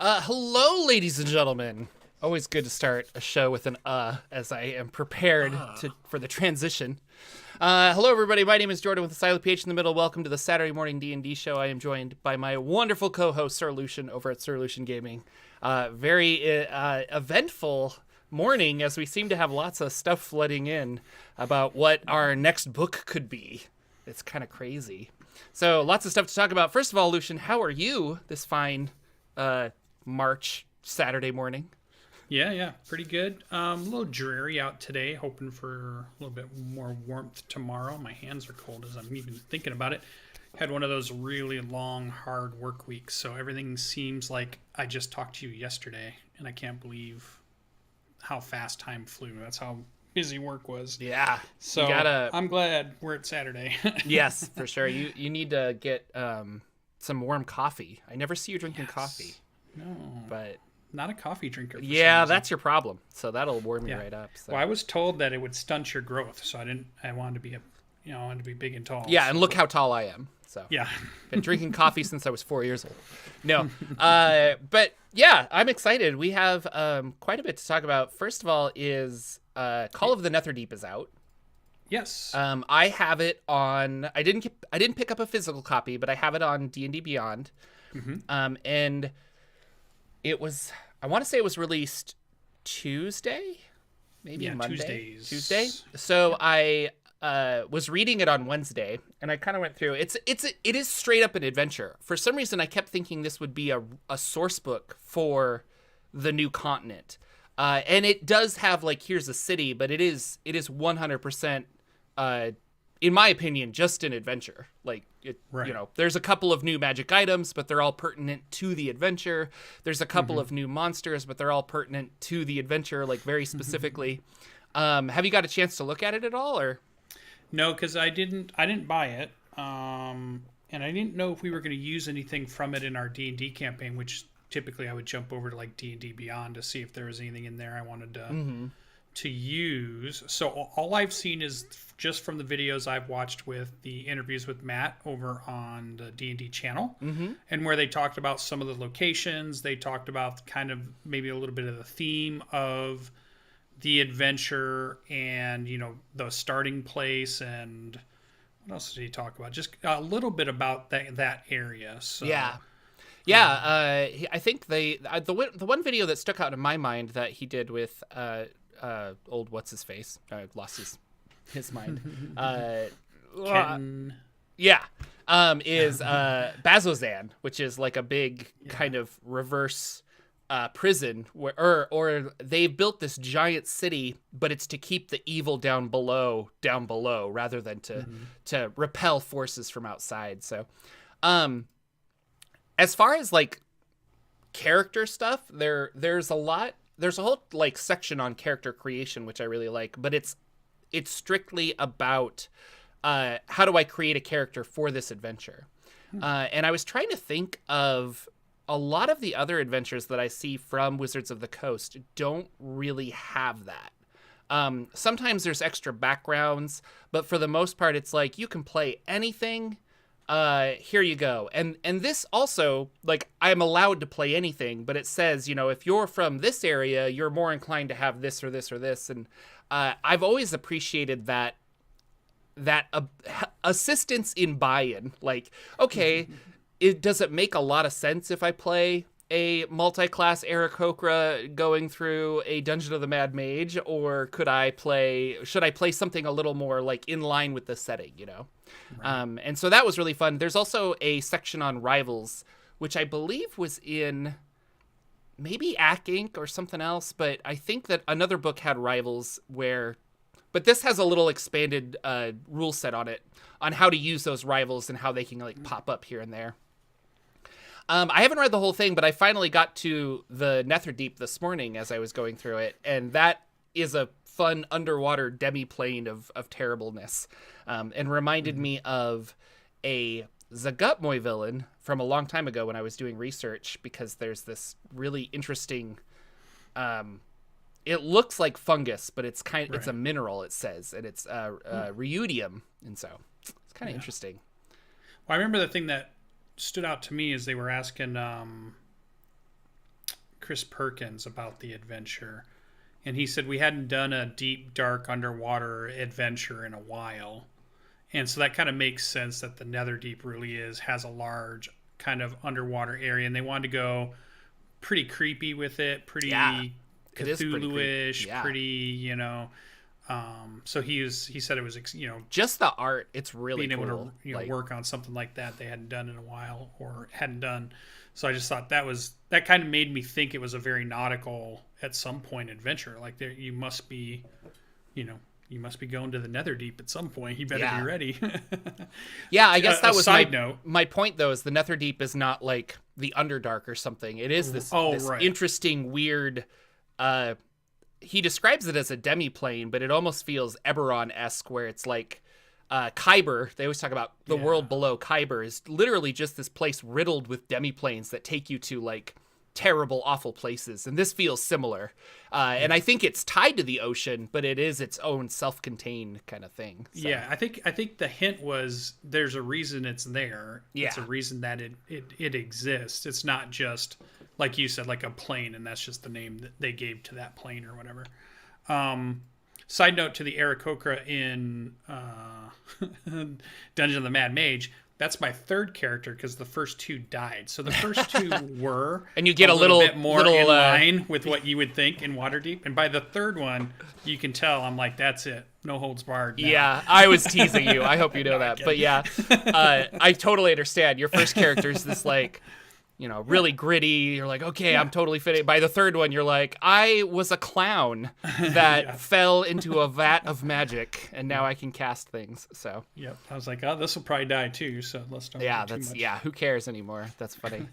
Hello, ladies and gentlemen. Always good to start a show with an as I am prepared for the transition. Hello, everybody. My name is Jordan with a silent PH in the middle. Welcome to the Saturday morning D&D show. I am joined by my wonderful co-host, Sir Lucian, over at Sir Lucian Gaming. Very eventful morning, as we seem to have lots of stuff flooding in about what our next book could be. It's kind of crazy. So, lots of stuff to talk about. First of all, Lucian, how are you this fine March Saturday morning? Yeah, pretty good. A little dreary out today, hoping for a little bit more warmth tomorrow. My hands are cold as I'm even thinking about it. Had one of those really long, hard work weeks, so everything seems like I just talked to you yesterday, and I can't believe how fast time flew. That's how busy work was. Yeah. So I'm glad we're at Saturday. Yes, for sure. You need to get some warm coffee. I never see you drinking coffee. No. But not a coffee drinker. Yeah, that's your problem. So that'll warm you right up. So. Well, I was told that it would stunt your growth, so I wanted to be I wanted to be big and tall. Yeah, and look how tall I am. So yeah, been drinking coffee since I was 4 years old. No, but yeah, I'm excited. We have quite a bit to talk about. First of all, is Call of the Netherdeep is out. Yes. I have it on. I didn't pick up a physical copy, but I have it on D&D Beyond. Mm-hmm. And it was. I want to say it was released Tuesday, maybe Monday. Tuesday. So I was reading it on Wednesday, and I kind of went through. It is straight up an adventure. For some reason, I kept thinking this would be a source book for the new continent. And it does have, like, here's a city, but it is 100%, in my opinion, just an adventure. Like, right. You know, there's a couple of new magic items, but they're all pertinent to the adventure. There's a couple of new monsters, but they're all pertinent to the adventure, like, very specifically. Have you got a chance to look at it at all, or? No, because I didn't buy it, and I didn't know if we were going to use anything from it in our D&D campaign, which typically I would jump over to like D&D Beyond to see if there was anything in there I wanted to use. So all I've seen is just from the videos I've watched with the interviews with Matt over on the D&D channel, and where they talked about some of the locations. They talked about kind of maybe a little bit of the theme of the adventure and, you know, the starting place, and what else did he talk about? Just a little bit about that area. So Yeah, I think the one video that stuck out in my mind that he did with old what's his face, lost his mind. Ken. Yeah, is Bazozan, which is like a big kind of reverse prison where or they built this giant city, but it's to keep the evil down below rather than to repel forces from outside. So as far as like character stuff, there's a whole like section on character creation, which I really like, but it's strictly about how do I create a character for this adventure. And I was trying to think of a lot of the other adventures that I see from Wizards of the Coast don't really have that. Sometimes there's extra backgrounds, but for the most part, it's like you can play anything. Here you go. And this also, like, I'm allowed to play anything, but it says, you know, if you're from this area, you're more inclined to have this or this or this. And I've always appreciated that assistance in buy-in. Like, okay, does it make a lot of sense if I play a multi-class Aarakocra going through a Dungeon of the Mad Mage, or should I play something a little more like in line with the setting, you know? Right. And so that was really fun. There's also a section on rivals, which I believe was in maybe Ack Inc. or something else, but I think that another book had rivals but this has a little expanded rule set on it, on how to use those rivals and how they can like pop up here and there. I haven't read the whole thing, but I finally got to the Netherdeep this morning as I was going through it, and that is a fun underwater demi-plane of terribleness, and reminded me of a Zagutmoy villain from a long time ago when I was doing research, because there's this really interesting... it looks like fungus, but it's it's a mineral, it says, and it's reudium, and so it's kind of interesting. Well, I remember the thing that stood out to me is they were asking Chris Perkins about the adventure, and he said we hadn't done a deep, dark underwater adventure in a while, and so that kind of makes sense that the Netherdeep really has a large kind of underwater area, and they wanted to go pretty creepy with it, pretty Cthulhu-ish, pretty, so he said it was, just the art. It's really being cool. able to work on something like that they hadn't done in a while or hadn't done. So I just thought that kind of made me think it was a very nautical at some point adventure. Like you must be going to the Netherdeep at some point. You better be ready. Yeah, I guess that was side note. My point though is the Netherdeep is not like the Underdark or something. It is this interesting, weird. He describes it as a demiplane, but it almost feels Eberron-esque, where it's like Kyber. They always talk about the world below Kyber is literally just this place riddled with demiplanes that take you to like terrible, awful places. And this feels similar. And I think it's tied to the ocean, but it is its own self-contained kind of thing. So. Yeah, I think the hint was there's a reason it's there. Yeah. It's a reason that it exists. It's not just, like you said, like a plane, and that's just the name that they gave to that plane or whatever. Side note to the Aarakocra in Dungeon of the Mad Mage, that's my third character because the first two died. So the first two were and you get a little bit more in line with what you would think in Waterdeep. And by the third one, you can tell I'm like, that's it. No holds barred. Now. Yeah, I was teasing you. I hope you know that. But yeah, I totally understand. Your first character is this like, really gritty. You're like, okay, I'm totally fitting. By the third one, you're like, I was a clown that fell into a vat of magic, and now I can cast things. So yep, I was like, oh, this will probably die too. So let's don't. Yeah, do too much. Who cares anymore? That's funny.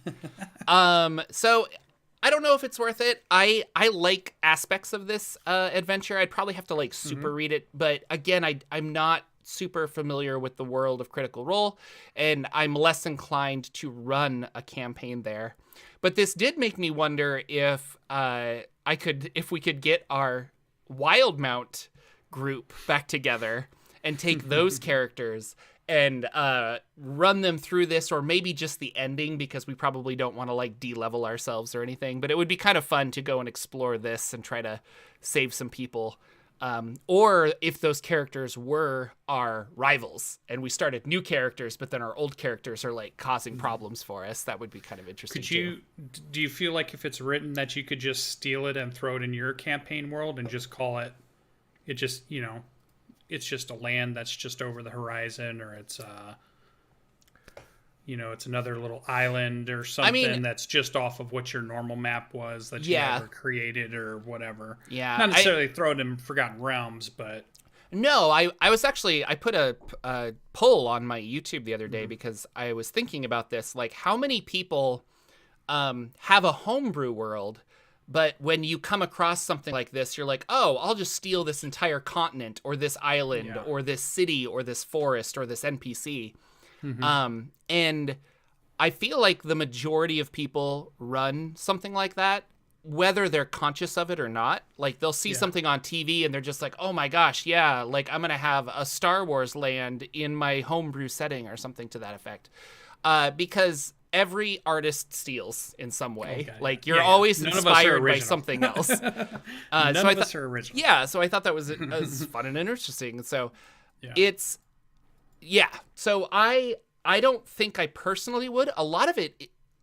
So I don't know if it's worth it. I like aspects of this adventure. I'd probably have to like super read it, but again, I'm not super familiar with the world of Critical Role, and I'm less inclined to run a campaign there. But this did make me wonder if we could get our Wildmount group back together and take those characters and run them through this, or maybe just the ending, because we probably don't want to like de-level ourselves or anything. But it would be kind of fun to go and explore this and try to save some people. Or if those characters were our rivals and we started new characters, but then our old characters are like causing problems for us, that would be kind of interesting. Do you feel like if it's written that you could just steal it and throw it in your campaign world and just call it just, it's just a land that's just over the horizon, or it's it's another little island or something that's just off of what your normal map was that you ever created or whatever. Yeah. Not necessarily throw it in Forgotten Realms, but... No, I put a poll on my YouTube the other day because I was thinking about this. Like, how many people have a homebrew world, but when you come across something like this, you're like, oh, I'll just steal this entire continent or this island or this city or this forest or this NPC. And I feel like the majority of people run something like that, whether they're conscious of it or not. Like they'll see something on TV and they're just like, oh my gosh, yeah, like I'm going to have a Star Wars land in my homebrew setting or something to that effect. Because every artist steals in some way. Okay. Like you're always inspired by something else. None of us are original. Yeah. So I thought that was fun and interesting. So it's, so I don't think I personally would. A lot of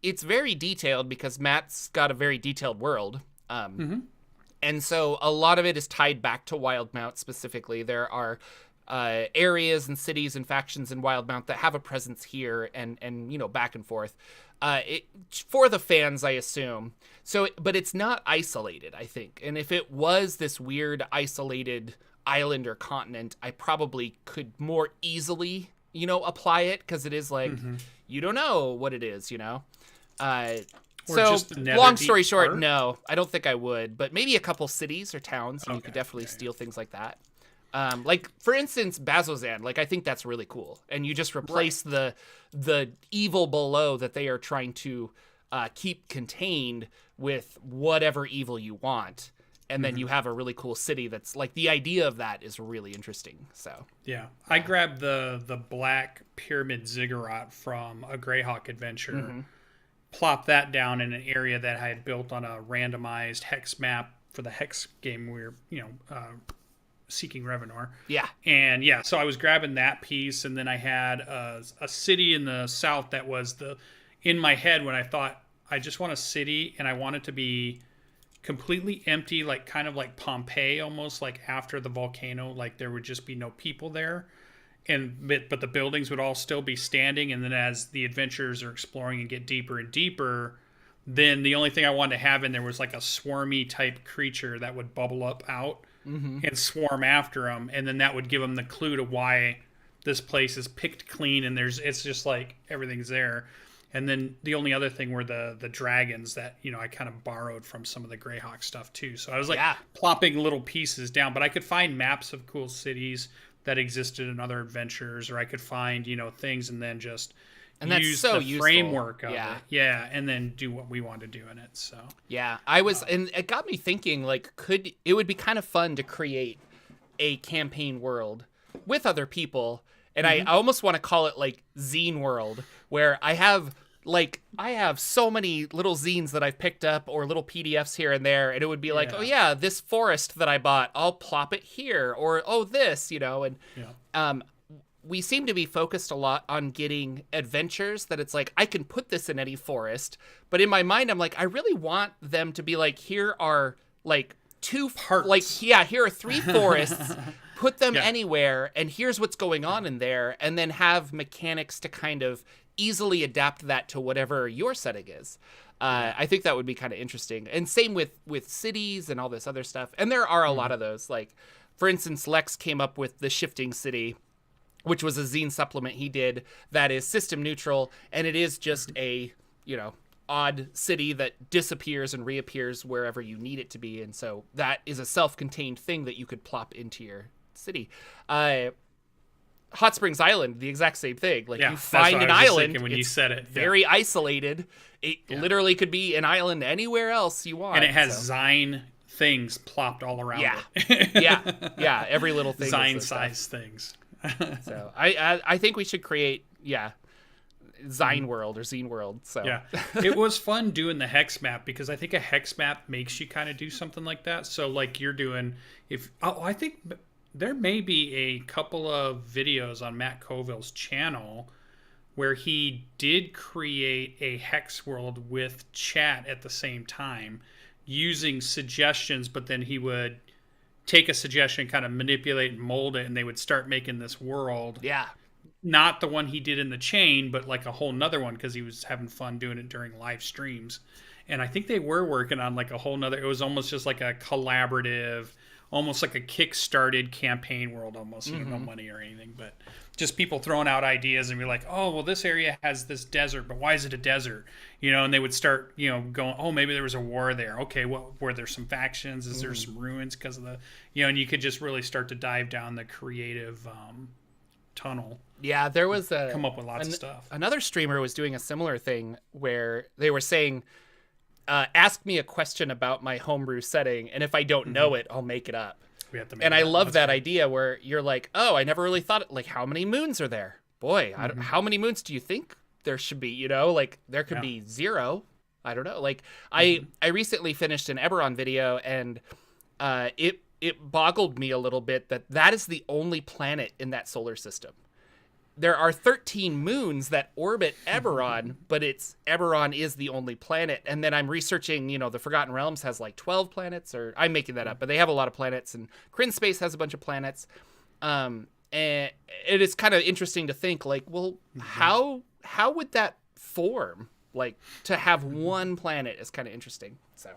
it's very detailed because Matt's got a very detailed world. And so a lot of it is tied back to Wildmount specifically. There are areas and cities and factions in Wildmount that have a presence here and back and forth. For the fans, I assume. So, but it's not isolated, I think. And if it was this weird isolated island or continent, I probably could more easily, apply it, because it is like, you don't know what it is, So, long story short, no, I don't think I would, but maybe a couple cities or towns, and you could definitely steal things like that. Like, for instance, Bazzoxan, like, I think that's really cool. And you just replace the evil below that they are trying to keep contained with whatever evil you want. And then you have a really cool city that's like, the idea of that is really interesting. So yeah, I grabbed the black pyramid ziggurat from a Greyhawk adventure, plop that down in an area that I had built on a randomized hex map for the hex game we were, seeking Revenor. Yeah. And yeah, so I was grabbing that piece, and then I had a city in the south that was in my head when I thought, I just want a city, and I want it to be completely empty, like kind of like Pompeii, almost like after the volcano, like there would just be no people there. But the buildings would all still be standing, and then as the adventurers are exploring and get deeper and deeper, then the only thing I wanted to have in there was like a swarmy type creature that would bubble up out and swarm after them, and then that would give them the clue to why this place is picked clean, and it's just like everything's there. And then the only other thing were the dragons that, I kind of borrowed from some of the Greyhawk stuff too. So I was like plopping little pieces down, but I could find maps of cool cities that existed in other adventures, or I could find, things and then just use the framework of it. Yeah. And then do what we want to do in it. So yeah, and it got me thinking, like, it would be kind of fun to create a campaign world with other people. And I almost want to call it like Zine World, where I have so many little zines that I've picked up or little PDFs here and there, and it would be like, oh yeah, this forest that I bought, I'll plop it here, or oh this, and we seem to be focused a lot on getting adventures that it's like I can put this in any forest, but in my mind I'm like, I really want them to be like, here are like two parts, like here are 3 forests. Put them anywhere, and here's what's going on in there, and then have mechanics to kind of easily adapt that to whatever your setting is. I think that would be kind of interesting. And same with cities and all this other stuff. And there are a lot of those. Like, for instance, Lex came up with the Shifting City, which was a zine supplement he did that is system neutral, and it is just a, odd city that disappears and reappears wherever you need it to be. And so that is a self-contained thing that you could plop into your city. Hot Springs Island, the exact same thing. Like, you find an island when you said it, very isolated. It literally could be an island anywhere else you want, and it has Zine things plopped all around it. yeah, every little thing. Zine size things. So I think we should create Zine World or Zine World. So yeah, it was fun doing the hex map, because I think a hex map makes you kind of do something like that. So like you're doing, I think there may be a couple of videos on Matt Colville's channel where he did create a hex world with chat at the same time using suggestions, but then he would take a suggestion, kind of manipulate and mold it, and they would start making this world. Yeah. Not the one he did in the chain, but like a whole nother one, because he was having fun doing it during live streams. And I think they were working on like a whole nother, it was almost just like a collaborative, almost like a kickstarted campaign world almost. No money or anything, but just people throwing out ideas and be like, oh, well, this area has this desert, but why is it a desert? And they would start, going, oh, maybe there was a war there. Okay, well, were there some factions? Is there some ruins because of the, and you could just really start to dive down the creative tunnel. Yeah, there was come up with lots of stuff. Another streamer was doing a similar thing where they were saying, ask me a question about my homebrew setting, and if I don't know it, I'll make it up. And I love that idea where you're like, oh, I never really thought, like, how many moons are there? Boy, how many moons do you think there should be? Like, there could be 0. I don't know. Like, I recently finished an Eberron video, and it boggled me a little bit that is the only planet in that solar system. There are 13 moons that orbit Eberron, but Eberron is the only planet. And then I'm researching, the Forgotten Realms has like 12 planets, or I'm making that up, but they have a lot of planets, and Kryn Space has a bunch of planets. And it is kind of interesting to think, like, well, how would that form? Like, to have one planet is kind of interesting. So,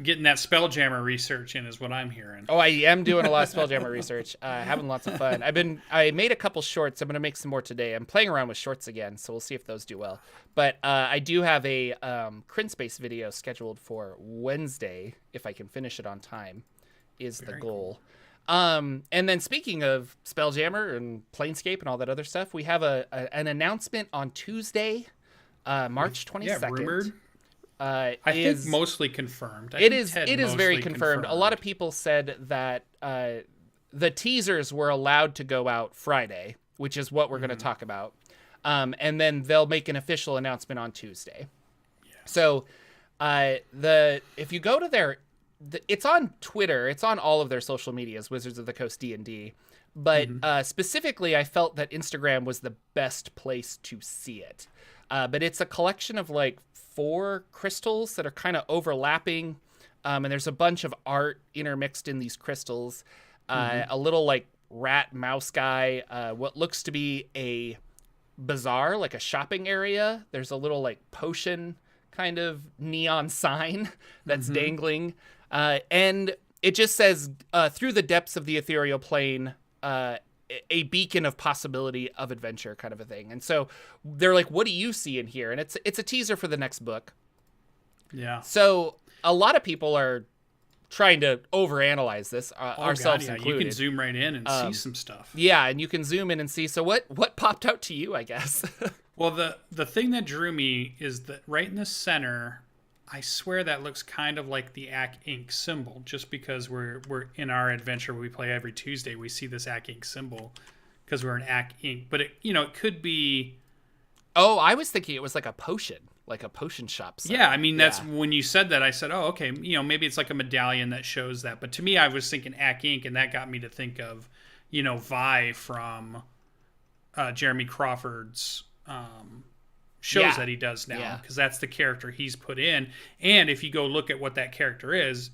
getting that Spelljammer research in is what I'm hearing. Oh, I am doing a lot of Spelljammer research. Having lots of fun. I made a couple shorts. I'm going to make some more today. I'm playing around with shorts again, so we'll see if those do well. But I do have a Kryn Space video scheduled for Wednesday, if I can finish it on time, is the goal. Cool. And then speaking of Spelljammer and Planescape and all that other stuff, we have an announcement on Tuesday, March 22nd. Yeah, rumored. I think mostly confirmed. It is very confirmed. A lot of people said that the teasers were allowed to go out Friday, which is what we're going to talk about. And then they'll make an official announcement on Tuesday. Yeah. So if you go to it's on Twitter, it's on all of their social medias, Wizards of the Coast D&D. But specifically, I felt that Instagram was the best place to see it. But it's a collection of like 4 crystals that are kind of overlapping. And there's a bunch of art intermixed in these crystals. A little like rat mouse guy, what looks to be a bazaar, like a shopping area. There's a little like potion kind of neon sign that's dangling. And it just says, through the depths of the ethereal plane, a beacon of possibility of adventure kind of a thing. And so they're like, what do you see in here? And it's a teaser for the next book. Yeah. So a lot of people are trying to overanalyze this, ourselves included. You can zoom right in and see some stuff. Yeah, and you can zoom in and see. So what popped out to you, I guess? Well, the thing that drew me is that right in the center, I swear that looks kind of like the Ack Inc. symbol, just because we're in our adventure we play every Tuesday, we see this Ack Inc. symbol because we're an Ack Inc. But it could be. Oh, I was thinking it was like a potion shop sign. Yeah, I mean that's when you said that, I said, oh, okay, maybe it's like a medallion that shows that. But to me, I was thinking Ack Inc. and that got me to think of, Vi from Jeremy Crawford's shows that he does now, because that's the character he's put in. And if you go look at what that character is,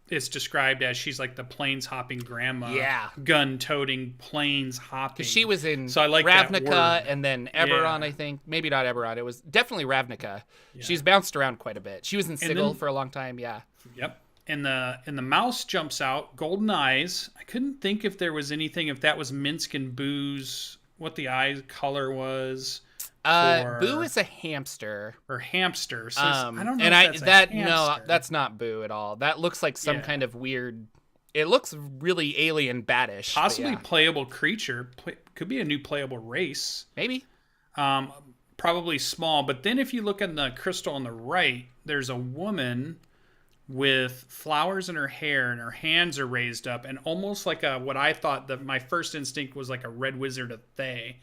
it's described as she's like the plains hopping grandma, gun toting plains hopping. Because she was in so I like Ravnica and then Eberron, I think. Maybe not Eberron. It was definitely Ravnica. Yeah. She's bounced around quite a bit. She was in Sigil for a long time. Yeah. Yep. And the mouse jumps out, golden eyes. I couldn't think if there was anything, if that was Minsk and Boo's, what the eye color was. Boo is a hamster. Or hamster. So I don't know. And no, that's not Boo at all. That looks like some kind of weird. It looks really alien batish. Possibly playable creature. Could be a new playable race. Maybe. Probably small. But then if you look at the crystal on the right, there's a woman with flowers in her hair, and her hands are raised up, and almost like what I thought that my first instinct was like a red wizard of Thay.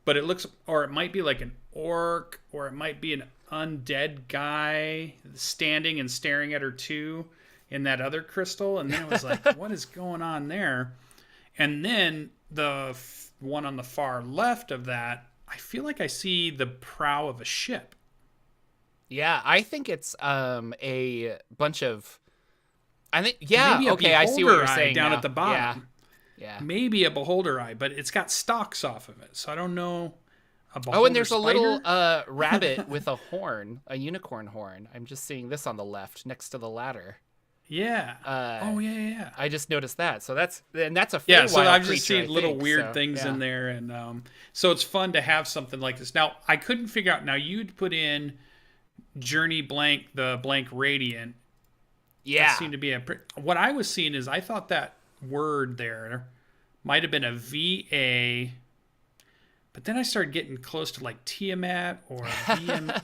But it looks, or it might be like an orc, or it might be an undead guy standing and staring at her too in that other crystal. And then it was like, what is going on there? And then the one on the far left of that, I feel like I see the prow of a ship. Yeah, I think it's a bunch of. I think okay, I see what you're saying down now. At the bottom. Yeah. Maybe a beholder eye, but it's got stalks off of it, so I don't know. And there's a little rabbit with a horn, a unicorn horn. I'm just seeing this on the left next to the ladder. Yeah. Yeah. I just noticed that. So that's a Feywild so I've creature, just seen little weird things in there, and so it's fun to have something like this. Now I couldn't figure out. Now you'd put in Journey blank the blank radiant. Yeah. That seemed to be what I was seeing is I thought that word there might have been a VA, but then I started getting close to like Tiamat or VMAET.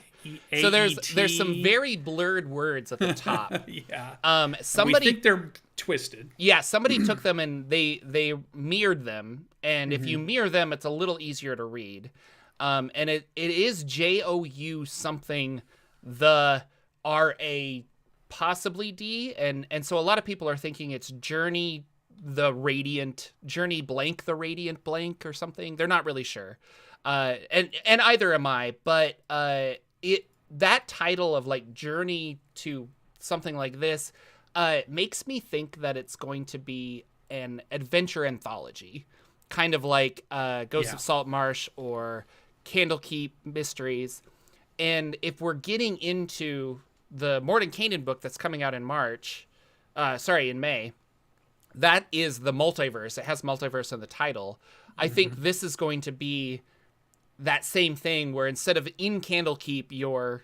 So there's some very blurred words at the top. Yeah. Somebody we think they're twisted. Yeah, somebody took them and they mirrored them, and if you mirror them, it's a little easier to read. And it is JOU something the RA possibly D, and so a lot of people are thinking it's Journey the Radiant, Journey blank the Radiant blank or something. They're not really sure. And either am I, but that title of like Journey to something like this makes me think that it's going to be an adventure anthology, kind of like Ghosts of Saltmarsh or Candlekeep Mysteries. And if we're getting into the Mordenkainen book that's coming out in May, that is the multiverse. It has multiverse in the title. I think this is going to be that same thing where instead of in Candlekeep, you're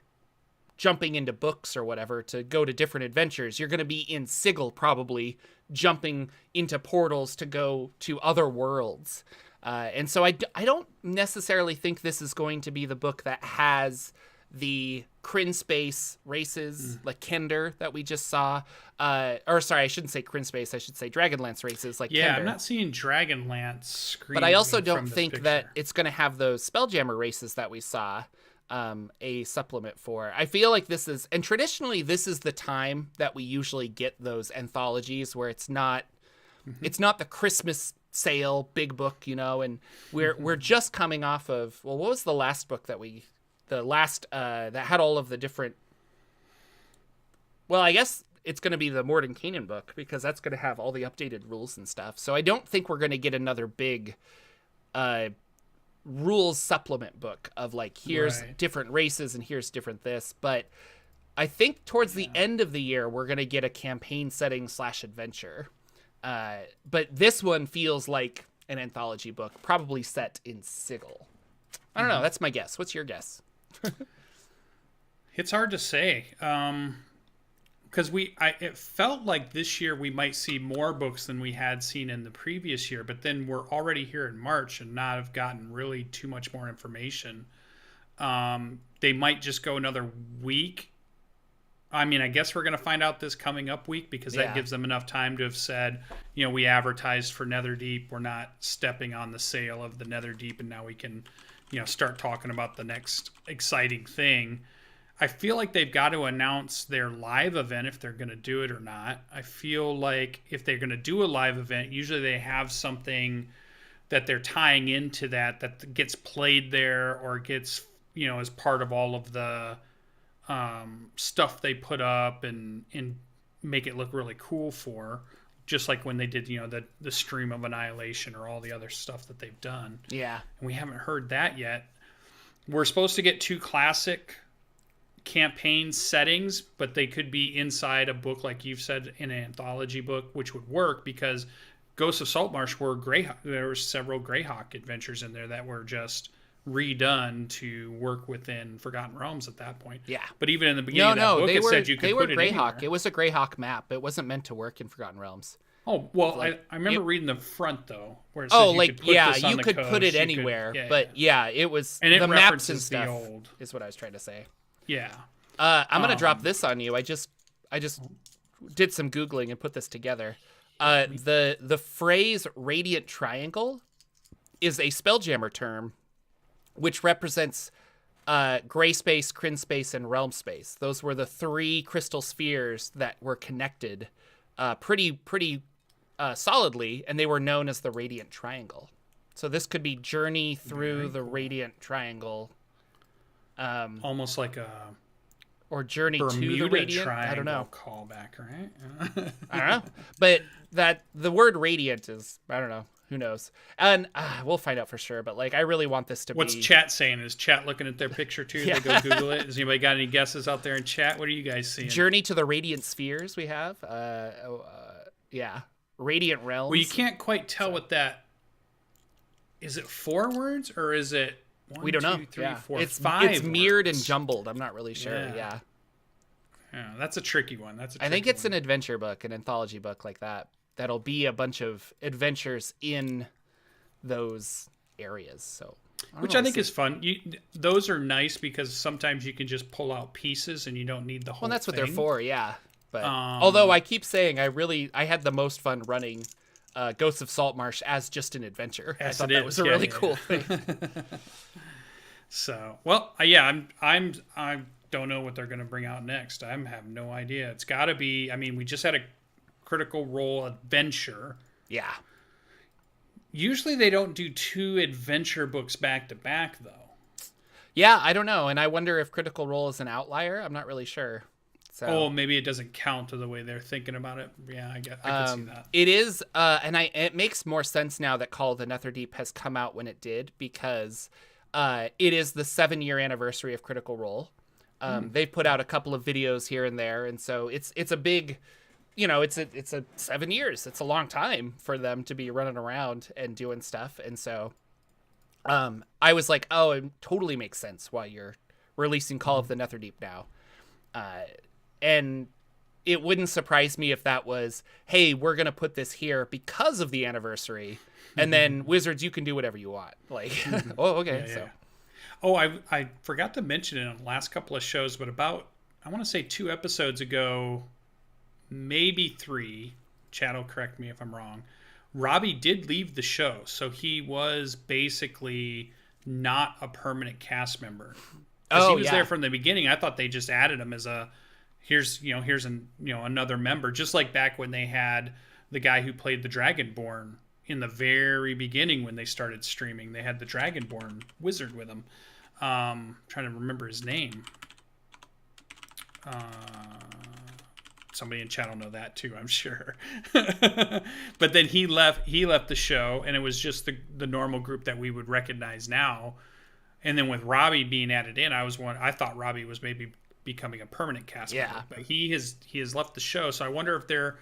jumping into books or whatever to go to different adventures. You're going to be in Sigil, probably jumping into portals to go to other worlds. And so I don't necessarily think this is going to be the book that has the Kryn Space races like Kender that we just saw. Or sorry, I shouldn't say Kryn Space. I should say Dragonlance races like Yeah, Kender. I'm not seeing Dragonlance screen. But I also don't think that it's going to have those Spelljammer races that we saw a supplement for. I feel like this is, and traditionally this is the time that we usually get those anthologies where it's not the Christmas sale big book, you know, and we're just coming off of, well, what was the last book that that had all of the different, well, I guess it's going to be the Morden Canaan book because that's going to have all the updated rules and stuff. So I don't think we're going to get another big rules supplement book of like, here's different races and here's different this. But I think towards the end of the year, we're going to get a campaign setting / adventure. But this one feels like an anthology book, probably set in Sigil. I don't know. That's my guess. What's your guess? It's hard to say. Because it felt like this year we might see more books than we had seen in the previous year, but then we're already here in March and not have gotten really too much more information. They might just go another week. I mean, I guess we're going to find out this coming up week because that gives them enough time to have said, you know, we advertised for Netherdeep. We're not stepping on the sale of the Netherdeep, and now we can, you know, start talking about the next exciting thing. I feel like they've got to announce their live event if they're going to do it or not. I feel like if they're going to do a live event, usually they have something that they're tying into that gets played there or gets, you know, as part of all of the stuff they put up and make it look really cool for, just like when they did, you know, the Stream of Annihilation or all the other stuff that they've done. Yeah. And we haven't heard that yet. We're supposed to get 2 classic campaign settings, but they could be inside a book, like you've said, in an anthology book, which would work because Ghosts of Saltmarsh there were several Greyhawk adventures in there that were just redone to work within Forgotten Realms at that point. Yeah. But even in the beginning of that book, it said you could put it Greyhawk. anywhere. It was a Greyhawk map. It wasn't meant to work in Forgotten Realms. Oh, well, like, I remember reading the front, though, where it said you could put it anywhere. It was, and it the maps and references stuff the old. is what I was trying to say. Yeah. I'm going to drop this on you. I just did some Googling and put this together. The phrase Radiant Triangle is a Spelljammer term which represents gray space, Kryn space, and realm space. Those were the 3 crystal spheres that were connected pretty solidly, and they were known as the Radiant Triangle. So this could be Journey Through the Radiant Triangle. Almost like a... Or Journey Bermuda to the Radiant. Triangle I don't know. Callback, right? I don't know. But that the word Radiant is, I don't know. Who knows? And we'll find out for sure. But like, I really want this to What's be... chat saying? Is chat looking at their picture too? They go Google it. Has anybody got any guesses out there in chat? What are you guys seeing? Journey to the Radiant Spheres we have. Radiant Realms. Well, you can't quite tell what that... Is it 4 words or is it 1, we don't know. 2, 3, 4, it's 5 It's mirrored words? and jumbled. I'm not really sure. Yeah. That's a tricky one. I think it's an adventure book, an anthology book like that. That'll be a bunch of adventures in those areas. So, I think is fun. Those are nice because sometimes you can just pull out pieces and you don't need the whole. Well, that's thing. what they're for, yeah. But although I keep saying I had the most fun running Ghosts of Saltmarsh as just an adventure. Yes, I thought that was a really cool thing. So, well, I don't know what they're going to bring out next. I have no idea. It's got to be. I mean, we just had a Critical Role adventure. Yeah. Usually they don't do 2 adventure books back to back, though. Yeah, I don't know, and I wonder if Critical Role is an outlier. I'm not really sure. So, maybe it doesn't count to the way they're thinking about it. Yeah, I can see that. It is, and it makes more sense now that Call of the Netherdeep has come out when it did, because it is the 7-year anniversary of Critical Role. They've put out a couple of videos here and there, and so it's a big, it's a 7 years. It's a long time for them to be running around and doing stuff, and so I was like, oh, it totally makes sense why you're releasing Call of the Netherdeep now. And it wouldn't surprise me if that was, hey, we're going to put this here because of the anniversary. And then Wizards, you can do whatever you want. Like, oh, okay. Yeah. So Oh, I forgot to mention it in the last couple of shows, but about, I want to say 2 episodes ago, maybe 3. Chad will correct me if I'm wrong. Robbie did leave the show, so he was basically not a permanent cast member. Because he was there from the beginning. I thought they just added him as a here's another member, just like back when they had the guy who played the Dragonborn in the very beginning when they started streaming. They had the Dragonborn wizard with him. Trying to remember his name. Somebody in chat will know that too, I'm sure. But then he left the show, and it was just the normal group that we would recognize now. And then with Robbie being added in, I thought Robbie was maybe becoming a permanent cast member. But he has left the show, so I wonder if they're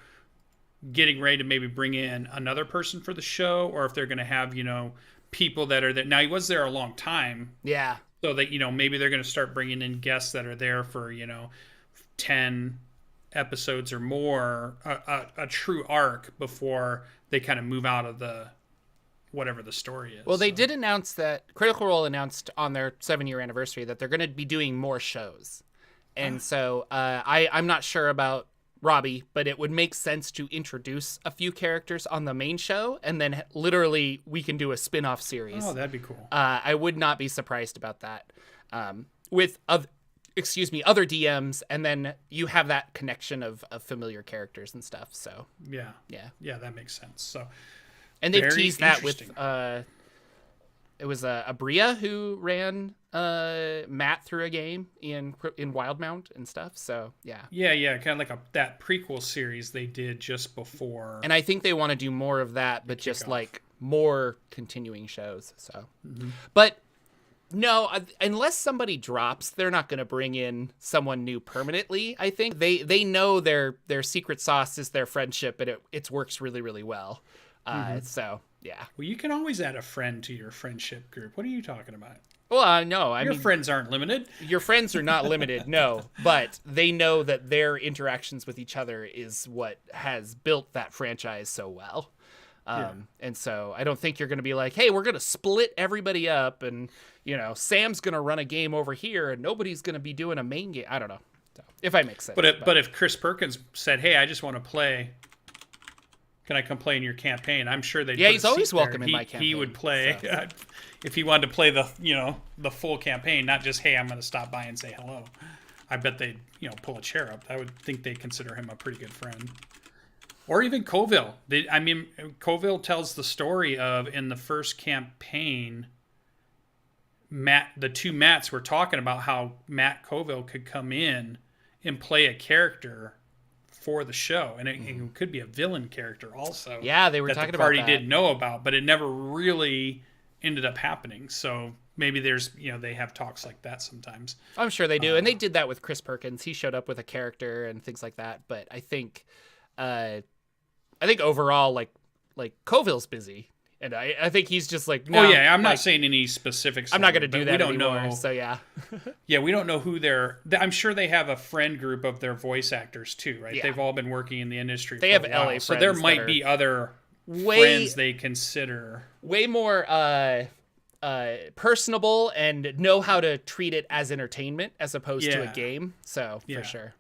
getting ready to maybe bring in another person for the show, or if they're going to have, people that are there. Now, he was there a long time. Yeah. So that, maybe they're going to start bringing in guests that are there for, 10 episodes or more, a true arc before they kind of move out of the whatever the story is. Well, they did announce that Critical Role announced on their 7-year anniversary that they're going to be doing more shows. And so I'm not sure about Robbie, but it would make sense to introduce a few characters on the main show, and then literally we can do a spin-off series. Oh, that'd be cool. I would not be surprised about that. With other DMs, and then you have that connection of familiar characters and stuff. So yeah, that makes sense. So, and they've teased that with it was Abria who ran Matt through a game in Wildmount and stuff. So yeah, kind of like that prequel series they did just before. And I think they want to do more of that, but just like more continuing shows. So, but. No, unless somebody drops, they're not going to bring in someone new permanently. I think they know their secret sauce is their friendship, and it works really, really well. So yeah. Well, you can always add a friend to your friendship group. What are you talking about? Well, no, I mean, your friends aren't limited. Your friends are not limited, no, but they know that their interactions with each other is what has built that franchise so well. And so I don't think you're going to be like, hey, we're going to split everybody up, and Sam's going to run a game over here and nobody's going to be doing a main game. I don't know. So, if I make sense. But if Chris Perkins said, hey, I just want to play, can I come play in your campaign? I'm sure they'd he's always welcome in my campaign. He would play if he wanted to play the full campaign, not just, hey, I'm going to stop by and say hello. I bet they'd, pull a chair up. I would think they consider him a pretty good friend. Or even Colville. Colville tells the story of, in the first campaign, the two Matts were talking about how Matt Colville could come in and play a character for the show. And it could be a villain character also. Yeah, they were talking about that. The party didn't know about, but it never really ended up happening. So maybe there's, they have talks like that sometimes. I'm sure they do. And they did that with Chris Perkins. He showed up with a character and things like that. But I think overall, like Colville's busy, and I think he's just like, no. Oh yeah, I'm not saying any specifics. I'm not going to do that. We don't anymore, know. So yeah, yeah, we don't know who I'm sure they have a friend group of their voice actors too, right? Yeah. They've all been working in the industry. They have LA friends, so there might be other friends they consider way more personable and know how to treat it as entertainment as opposed to a game. So for sure.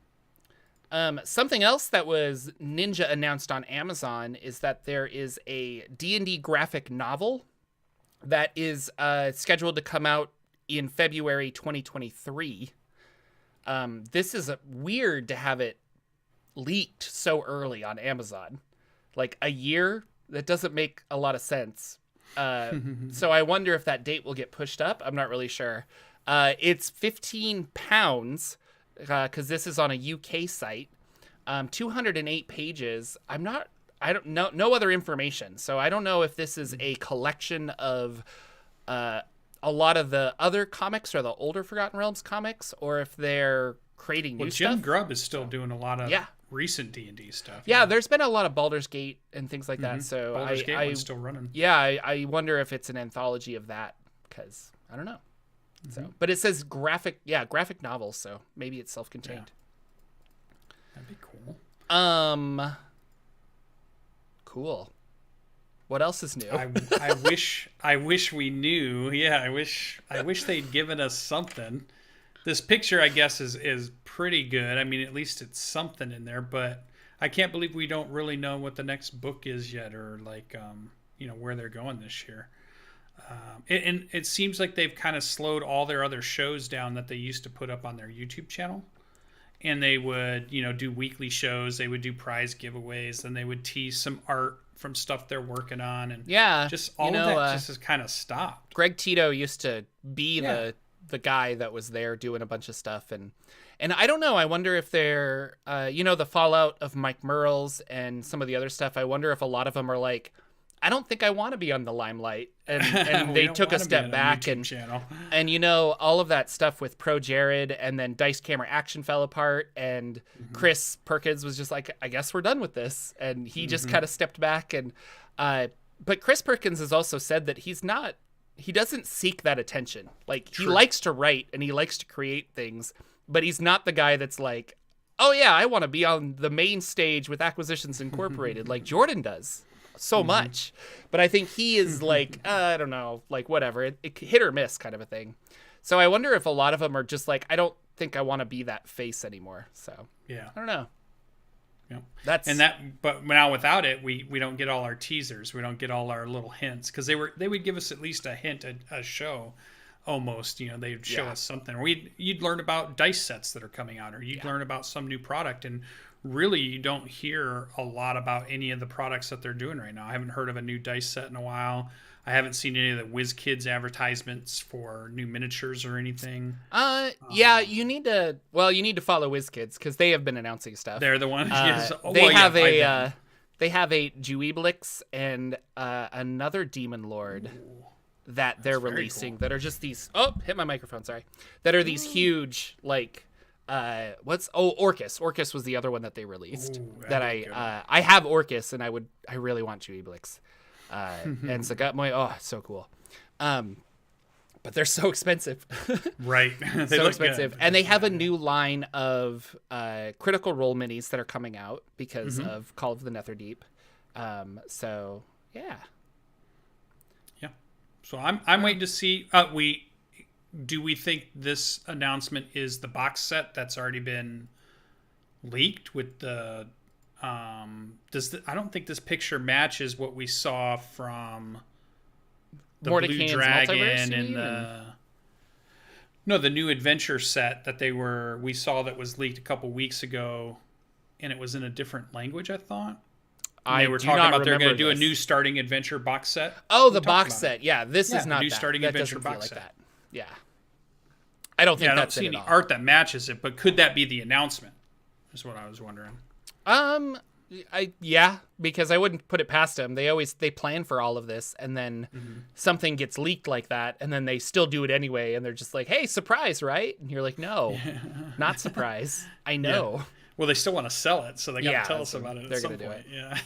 Something else that was Ninja announced on Amazon is that there is a D&D graphic novel that is scheduled to come out in February 2023. This is weird to have it leaked so early on Amazon. Like a year, that doesn't make a lot of sense. So I wonder if that date will get pushed up. I'm not really sure. It's £15. Because this is on a UK site, 208 pages. I don't know, no other information. So I don't know if this is a collection of a lot of the other comics or the older Forgotten Realms comics, or if they're creating new stuff. Jim Grubb is still doing a lot of recent D&D stuff. Yeah, there's been a lot of Baldur's Gate and things like that. So Baldur's Gate one's still running. Yeah, I wonder if it's an anthology of that, because I don't know. So, but it says graphic novel, so maybe it's self-contained. Yeah. That'd be cool. Cool. What else is new? I wish we knew. Yeah, I wish they'd given us something. This picture, I guess, is pretty good. I mean, at least it's something in there, but I can't believe we don't really know what the next book is yet, or like, where they're going this year. And it seems like they've kind of slowed all their other shows down that they used to put up on their YouTube channel. And they would, do weekly shows. They would do prize giveaways, and they would tease some art from stuff they're working on, and just all of that just has kind of stopped. Greg Tito used to be the guy that was there doing a bunch of stuff, and I don't know. I wonder if they're, the fallout of Mike Merles and some of the other stuff. I wonder if a lot of them are like, I don't think I want to be on the limelight, and they took a step back, and all of that stuff with Pro Jared, and then Dice Camera Action fell apart, and Chris Perkins was just like, I guess we're done with this, and he just kind of stepped back, and but Chris Perkins has also said that he doesn't seek that attention. Like, he likes to write and he likes to create things, but he's not the guy that's like, oh yeah, I want to be on the main stage with Acquisitions Incorporated like Jordan does so much. But I think he is like, I don't know, like whatever, it hit or miss kind of a thing. So I wonder if a lot of them are just like, I don't think I want to be that face anymore. So I don't know. Yeah. But now without it, we don't get all our teasers. We don't get all our little hints, because they would give us at least a hint, a show almost. They'd show us something. Or you'd learn about dice sets that are coming out, or you'd learn about some new product, and really you don't hear a lot about any of the products that they're doing right now. I haven't heard of a new dice set in a while. I haven't seen any of the WizKids advertisements for new miniatures or anything. You need to follow WizKids, because they have been announcing stuff. They're the ones. They have a Juiblix and another Demon Lord that they're releasing that are just these. Oh, hit my microphone. Sorry. That are these huge, like, Orcus. Orcus was the other one that they released. That I have Orcus, and I really want Juiblix. And Zagatmoy, so cool. But they're so expensive. Right. They so expensive. Good. And they have a new line of Critical Role minis that are coming out because of Call of the Netherdeep. So yeah. Yeah. So I'm waiting to see. Do we think this announcement is the box set that's already been leaked with the I don't think this picture matches what we saw from the Blue Dragon and the new adventure set that we saw that was leaked a couple weeks ago, and it was in a different language, I thought. They were talking about they're going to do a new starting adventure box set. Oh, the box set. Yeah, this is not new that. Starting that adventure doesn't box feel like set. that. Yeah. I don't think that's I don't see any art that matches it, but could that be the announcement? Is what I was wondering. Because I wouldn't put it past them. They plan for all of this, and then something gets leaked like that, and then they still do it anyway, and they're just like, "Hey, surprise, right?" And you're like, "No, not surprise. I know." Yeah. Well, they still want to sell it, so they got to tell us about it at some point. Yeah.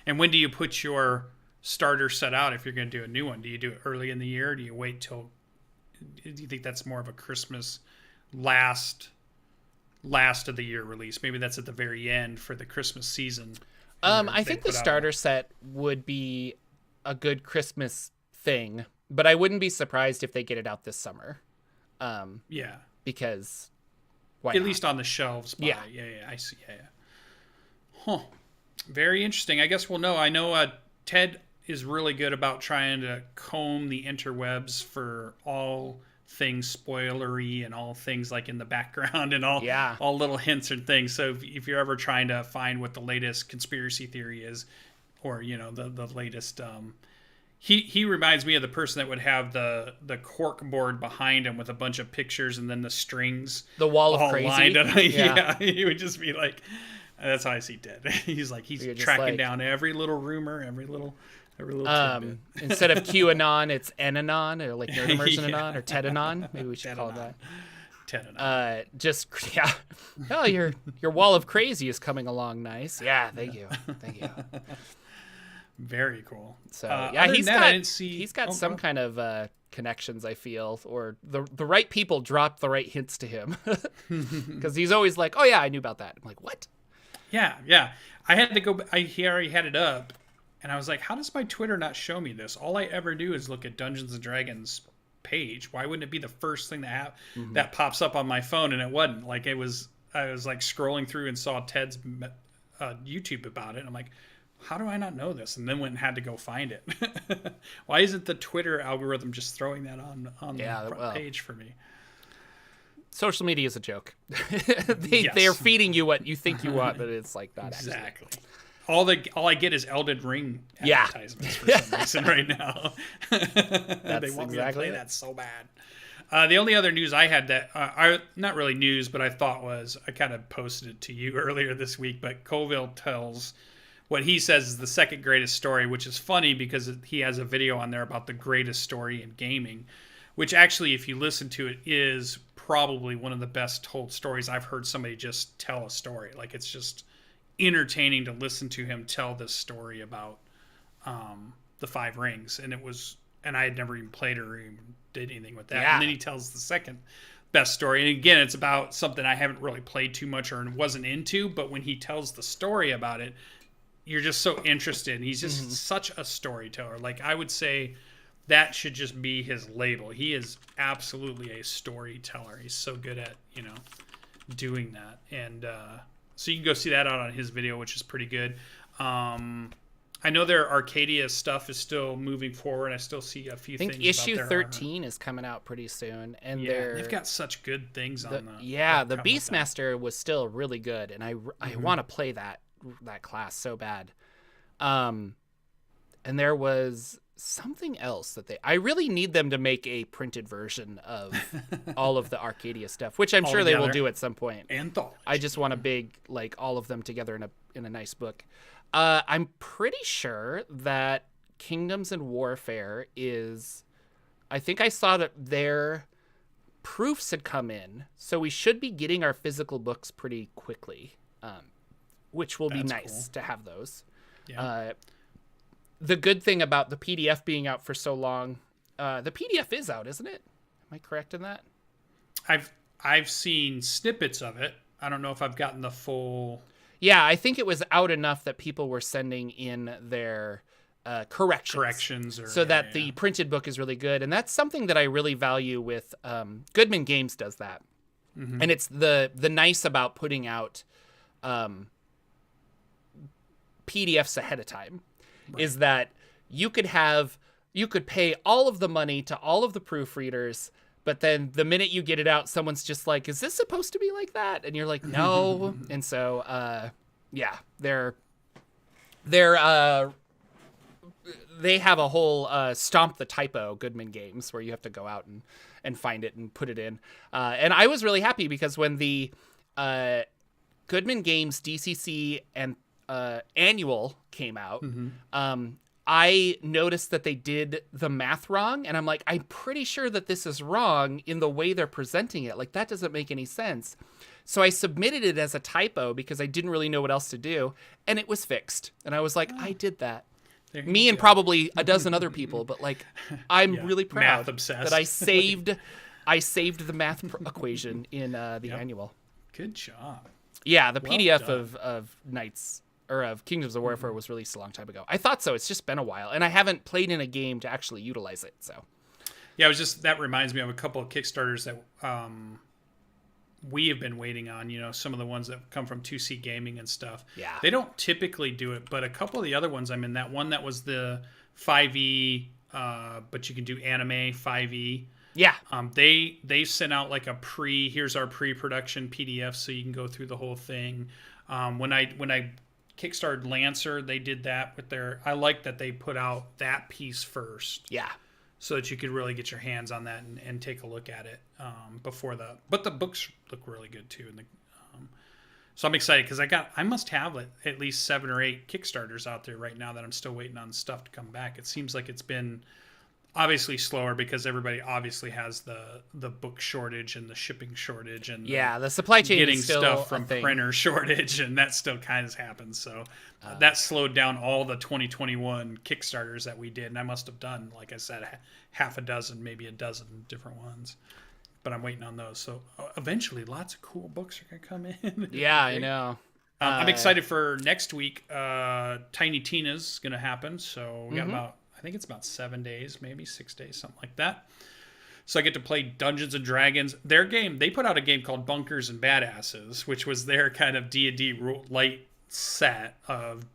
And when do you put your starter set out if you're going to do a new one? Do you do it early in the year? Or do you wait till? Do you think that's more of a Christmas last of the year release? Maybe that's at the very end for the Christmas season. I think the starter set would be a good Christmas thing, but I wouldn't be surprised if they get it out this summer. Because why at not? Least on the shelves. Yeah, I see. Yeah. Huh. Very interesting. I guess we'll know. I know Ted is really good about trying to comb the interwebs for all things spoilery and all things like in the background and all little hints and things. So if you're ever trying to find what the latest conspiracy theory is, or the latest, he reminds me of the person that would have the cork board behind him with a bunch of pictures and then the strings, the wall of all crazy. Lined up. Yeah, he would just be like, that's how I see Ted. He's tracking down every little rumor, every little tidbit. Instead of QAnon, it's Ananon, or like Nerdimersionanon, or Tedanon. Maybe we should call it that. Tedanon. Oh, your wall of crazy is coming along nice. Yeah, thank you. Very cool. So he's got some kind of connections, I feel, or the right people drop the right hints to him, because he's always like, oh yeah, I knew about that. I'm like, what? Yeah. I had to go. He already had it up. And I was like, how does my Twitter not show me this? All I ever do is look at Dungeons and Dragons page. Why wouldn't it be the first thing that pops up on my phone? And it wasn't. Like I was like scrolling through and saw Ted's YouTube about it. And I'm like, how do I not know this? And then went and had to go find it. Why isn't the Twitter algorithm just throwing that on the front page for me? Social media is a joke. They are feeding you what you think you want, but it's like not exactly. Actually. All I get is Elden Ring advertisements for some reason right now. They want me to play that so bad. The only other news I had that not really news, but I thought I kind of posted it to you earlier this week. But Colville tells what he says is the second greatest story, which is funny because he has a video on there about the greatest story in gaming, which actually, if you listen to it, is probably one of the best told stories I've heard somebody just tell a story. Like, it's just entertaining to listen to him tell this story about the Five Rings. And I had never even played or even did anything with that. Yeah. And then he tells the second best story. And again, it's about something I haven't really played too much or wasn't into, but when he tells the story about it, you're just so interested. He's just such a storyteller. Like, I would say that should just be his label. He is absolutely a storyteller. He's so good at, doing that. And so you can go see that out on his video, which is pretty good. I know their Arcadia stuff is still moving forward. I still see a few things. I think issue 13 is coming out pretty soon. And they've got such good things on the... Yeah, the Beastmaster was still really good. And I want to play that class so bad. And there was something else that I really need them to make a printed version of all of the Arcadia stuff, which I'm sure they will do at some point. Anthology. I just want a big, like, all of them together in a nice book. I'm pretty sure that Kingdoms and Warfare is, I think I saw that their proofs had come in, so we should be getting our physical books pretty quickly. Which will be nice to have those. Yeah. The good thing about the PDF being out for so long, the PDF is out, isn't it? Am I correct in that? I've seen snippets of it. I don't know if I've gotten the full... Yeah, I think it was out enough that people were sending in their corrections. So that the printed book is really good. And that's something that I really value with... Goodman Games does that. Mm-hmm. And it's the nice about putting out... PDFs ahead of time, is that you could pay all of the money to all of the proofreaders, but then the minute you get it out, someone's just like, is this supposed to be like that? And you're like, no. And so they have a whole Stomp the Typo Goodman Games where you have to go out and find it and put it in. And I was really happy because when the Goodman Games DCC and annual came out, I noticed that they did the math wrong, and I'm like, I'm pretty sure that this is wrong in the way they're presenting it. Like, that doesn't make any sense. So I submitted it as a typo because I didn't really know what else to do, and it was fixed. And I was like, I did that. Me and probably a dozen other people, but like, I'm really proud that I saved the math equation in the annual. Good job. Yeah, the PDF of Knights or of Kingdoms of Warfare was released a long time ago. I thought so. It's just been a while, and I haven't played in a game to actually utilize it. So, yeah, that reminds me of a couple of Kickstarters that we have been waiting on. Some of the ones that come from 2C Gaming and stuff. Yeah, they don't typically do it, but a couple of the other ones. I mean, that one that was the 5e, but you can do anime 5e. Yeah. They sent out like here's our pre-production PDF, so you can go through the whole thing. When I kickstarted Lancer, they did that with I like that they put out that piece first. Yeah. So that you could really get your hands on that and take a look at it but the books look really good too. So I'm excited because I must have at least 7 or 8 Kickstarters out there right now that I'm still waiting on stuff to come back. It seems like it's been obviously slower because everybody obviously has the book shortage and the shipping shortage and the supply chain getting is still stuff from printer shortage, and that still kind of happens. So that slowed down all the 2021 Kickstarters that we did, and I must have done, like I said, half a dozen, maybe a dozen different ones. But I'm waiting on those. So eventually, lots of cool books are gonna come in. Yeah, I know. I'm excited for next week. Tiny Tina's going to happen. So we got I think it's about 7 days, maybe 6 days, something like that. So I get to play Dungeons and Dragons. Their game, they put out a game called Bunkers and Badasses, which was their kind of D&D light set of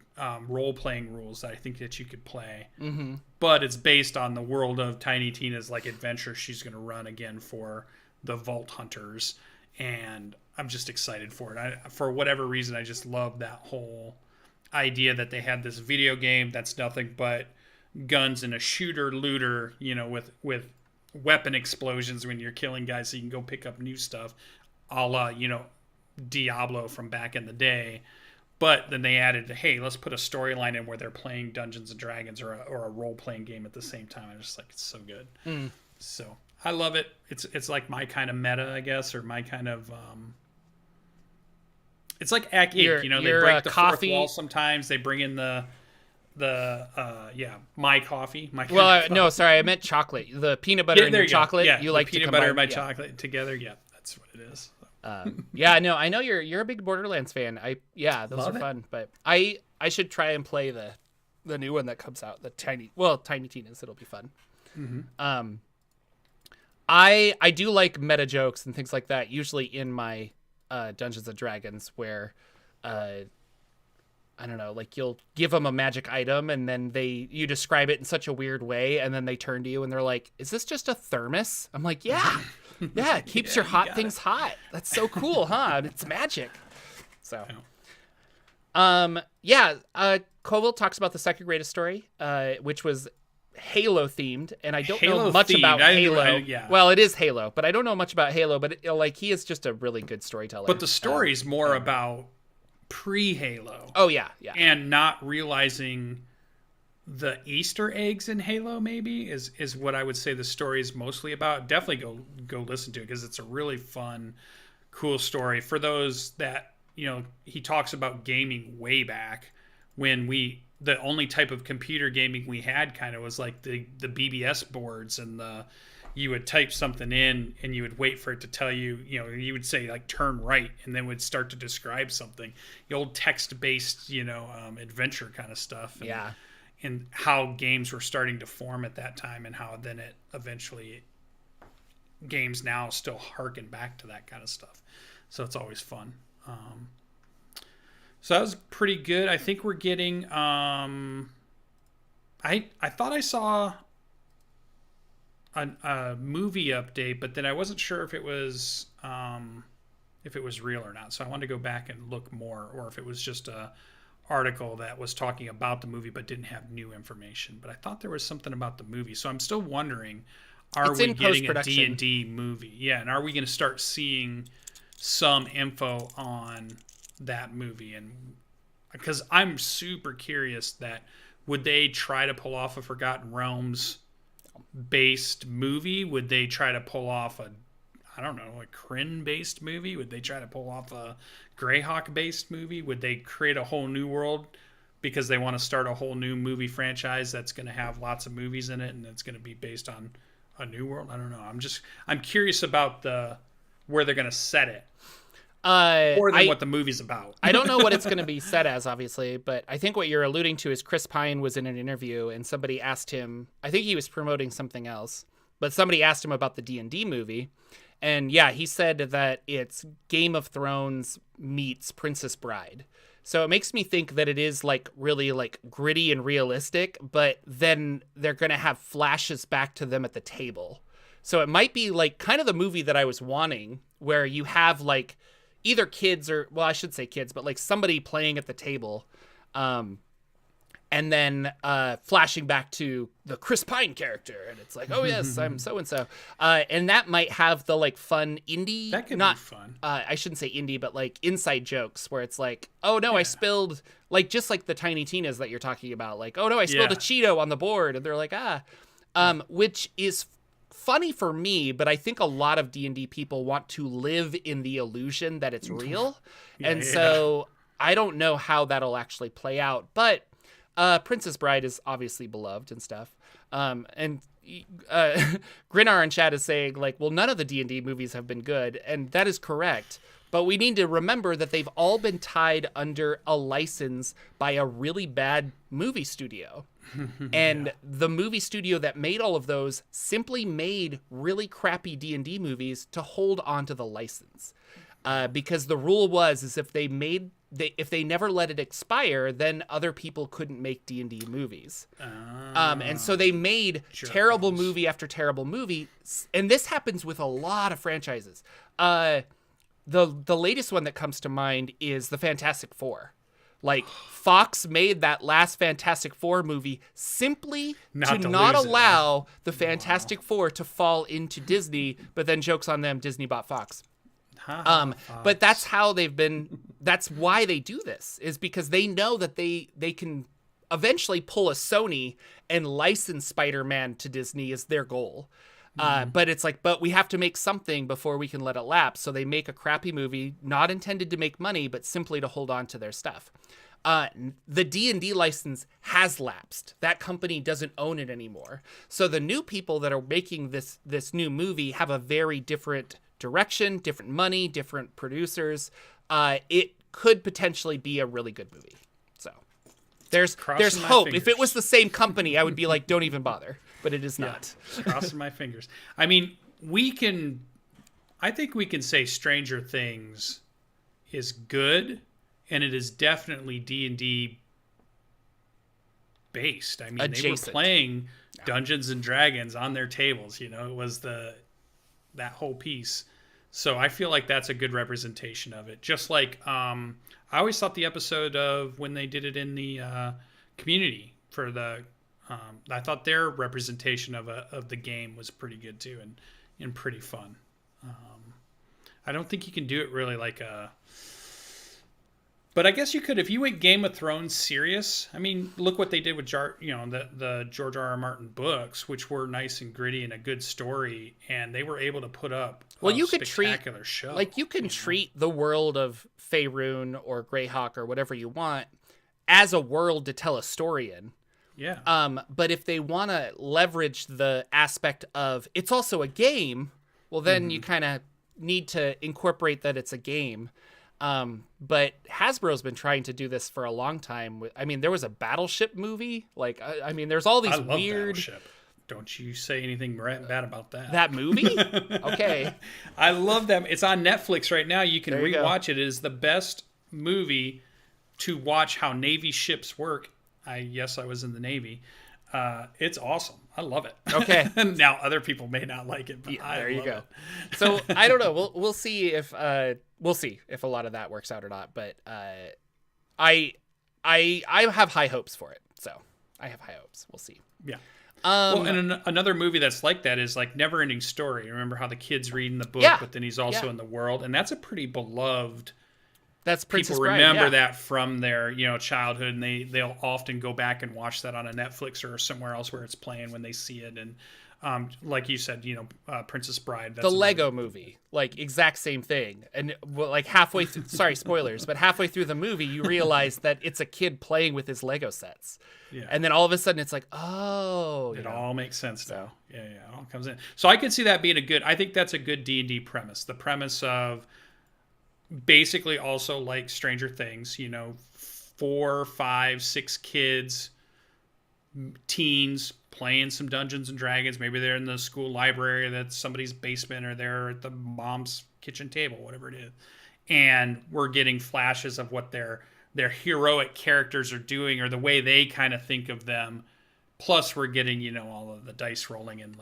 role-playing rules that I think that you could play. Mm-hmm. But it's based on the world of Tiny Tina's like adventure she's going to run again for the Vault Hunters. And I'm just excited for it. For whatever reason, I just love that whole idea that they had this video game that's nothing but guns and a shooter-looter, with weapon explosions when you're killing guys so you can go pick up new stuff, a la, Diablo from back in the day. But then they added, hey, let's put a storyline in where they're playing Dungeons and Dragons or a role-playing game at the same time. I'm just like, it's so good. So I love it. It's like my kind of meta, I guess, or my kind of... it's like Act 8, they break the fourth wall sometimes. They bring in my coffee. No, sorry, I meant chocolate. The peanut butter and your chocolate. Yeah, you like peanut butter and my chocolate together. Yeah, that's what it is. No, I know you're a big Borderlands fan. Those are fun. But I should try and play the new one that comes out. The Tiny Tina's. It'll be fun. Mm-hmm. I do like meta jokes and things like that. Usually in my Dungeons and Dragons, where I don't know, like you'll give them a magic item and then you describe it in such a weird way, and then they turn to you and they're like, "Is this just a thermos?" I'm like, "Yeah, yeah, it keeps your hot things hot. That's so cool, huh? It's magic." So, Colville talks about the second greatest story, which was Halo themed, and I don't know much about Halo. Well, it is Halo, but I don't know much about Halo. But he is just a really good storyteller. But the story's more about pre-Halo. Oh yeah. And not realizing the Easter eggs in Halo maybe is what I would say the story is mostly about. Definitely go listen to it because it's a really fun, cool story. For those that, he talks about gaming way back when the only type of computer gaming we had kind of was like the BBS boards, and you would type something in and you would wait for it to tell you, you would say like turn right, and then would start to describe something. The old text-based, adventure kind of stuff. And how games were starting to form at that time, and how then it eventually games now still harken back to that kind of stuff. So it's always fun. So that was pretty good. I think we're getting I thought I saw a movie update, but then I wasn't sure if it was real or not. So I wanted to go back and look more, or if it was just a article that was talking about the movie but didn't have new information. But I thought there was something about the movie. So I'm still wondering, are we getting a D&D movie? Yeah, and are we going to start seeing some info on that movie? And because I'm super curious that would they try to pull off a Forgotten Realms based movie? Would they try to pull off a Kryn based movie? Would they try to pull off a Greyhawk based movie? Would they create a whole new world because they want to start a whole new movie franchise that's going to have lots of movies in it and it's going to be based on a new world? I don't know. I'm curious about where they're going to set it. More than what the movie's about. I don't know what it's going to be set as, obviously, but I think what you're alluding to is Chris Pine was in an interview and somebody asked him, I think he was promoting something else, but somebody asked him about the D&D movie. And yeah, he said that it's Game of Thrones meets Princess Bride. So it makes me think that it is like really like gritty and realistic, but then they're going to have flashes back to them at the table. So it might be like kind of the movie that I was wanting, where you have like either kids or, well, I should say kids, but like somebody playing at the table, and then flashing back to the Chris Pine character, and it's like, oh yes, I'm so and so, and that might have the like fun indie. That could be fun. I shouldn't say indie, but like inside jokes where it's like, oh no, I spilled, like just like the Tiny Tinas that you're talking about, like, oh no, I spilled a Cheeto on the board, and they're like, which is funny for me, but I think a lot of D&D people want to live in the illusion that it's real. So I don't know how that'll actually play out, but Princess Bride is obviously beloved and stuff. And Grinar in chat is saying like, well, none of the D&D movies have been good, and that is correct. But we need to remember that they've all been tied under a license by a really bad movie studio. And the movie studio that made all of those simply made really crappy D&D movies to hold onto the license. Because the rule was if they never let it expire, then other people couldn't make D&D movies. And so they made terrible movie after terrible movie. And this happens with a lot of franchises. The latest one that comes to mind is the Fantastic Four. Like, Fox made that last Fantastic Four movie simply to not allow the Fantastic Four to fall into Disney, but then jokes on them, Disney bought Fox. But that's how that's why they do this, is because they know that they can eventually pull a Sony and license Spider-Man to Disney is their goal. But it's like, but we have to make something before we can let it lapse. So they make a crappy movie, not intended to make money, but simply to hold on to their stuff. The D&D license has lapsed. That company doesn't own it anymore. So the new people that are making this new movie have a very different direction, different money, different producers. It could potentially be a really good movie. So there's hope. If it was the same company, I would be like, don't even bother. But it is not. Crossing my fingers. I mean, I think we can say Stranger Things is good, and it is definitely D&D based. I mean, adjacent. They were playing Dungeons and Dragons on their tables. You know, it was that whole piece. So I feel like that's a good representation of it. Just like I always thought the episode of when they did it in the community for the. I thought their representation of the game was pretty good too, and pretty fun. I don't think you can do it really like but I guess you could if you went Game of Thrones serious. I mean, look what they did with the George R.R. Martin books, which were nice and gritty and a good story, and they were able to put up you could spectacular show. Like you can treat the world of Faerun or Greyhawk or whatever you want as a world to tell a story in. Yeah. But if they want to leverage the aspect of it's also a game, well, then you kind of need to incorporate that it's a game. But Hasbro's been trying to do this for a long time. I mean, there was a Battleship movie. Like, I mean, there's all these weird. Battleship. Don't you say anything bad about that. That movie? Okay. I love that. It's on Netflix right now. You can rewatch it. It is the best movie to watch how Navy ships work. I was in the Navy. It's awesome. I love it. Okay. Now other people may not like it, but there you go. So I don't know. We'll see if a lot of that works out or not. But I have high hopes for it. So I have high hopes. We'll see. Yeah. And another movie that's like that is like Neverending Story. Remember how the kid's reading the book, but then he's also in the world, and that's a pretty beloved. That's Princess People Bride, remember that from their childhood, and they'll often go back and watch that on a Netflix or somewhere else where it's playing when they see it. And like you said, Princess Bride. That's the Lego movie, like exact same thing. And like halfway through, sorry, spoilers, but halfway through the movie, you realize that it's a kid playing with his Lego sets. Yeah. And then all of a sudden it's like, oh, it all makes sense now. Yeah, it all comes in. So I could see that being I think that's a good D&D premise. The premise of basically also like Stranger Things, 4, 5, 6 kids, teens playing some Dungeons and Dragons. Maybe they're in the school library, that's somebody's basement, or they're at the mom's kitchen table, whatever it is. And we're getting flashes of what their heroic characters are doing, or the way they kind of think of them. Plus, we're getting, all of the dice rolling and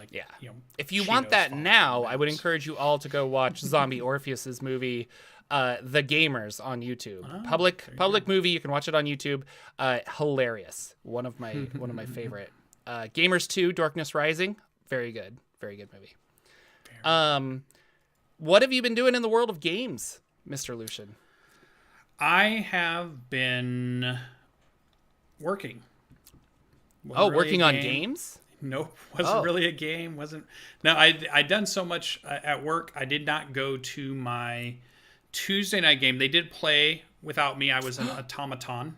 if you want that now, I would encourage you all to go watch Zombie Orpheus's movie, The Gamers, on YouTube. Public movie. You can watch it on YouTube. Hilarious. One of my favorite. Gamers 2, Darkness Rising. Very good movie. What have you been doing in the world of games, Mr. Lucian? I have been working. Working on games? Nope, wasn't really a game. No, I'd done so much at work. I did not go to my Tuesday night game. They did play without me. I was an automaton.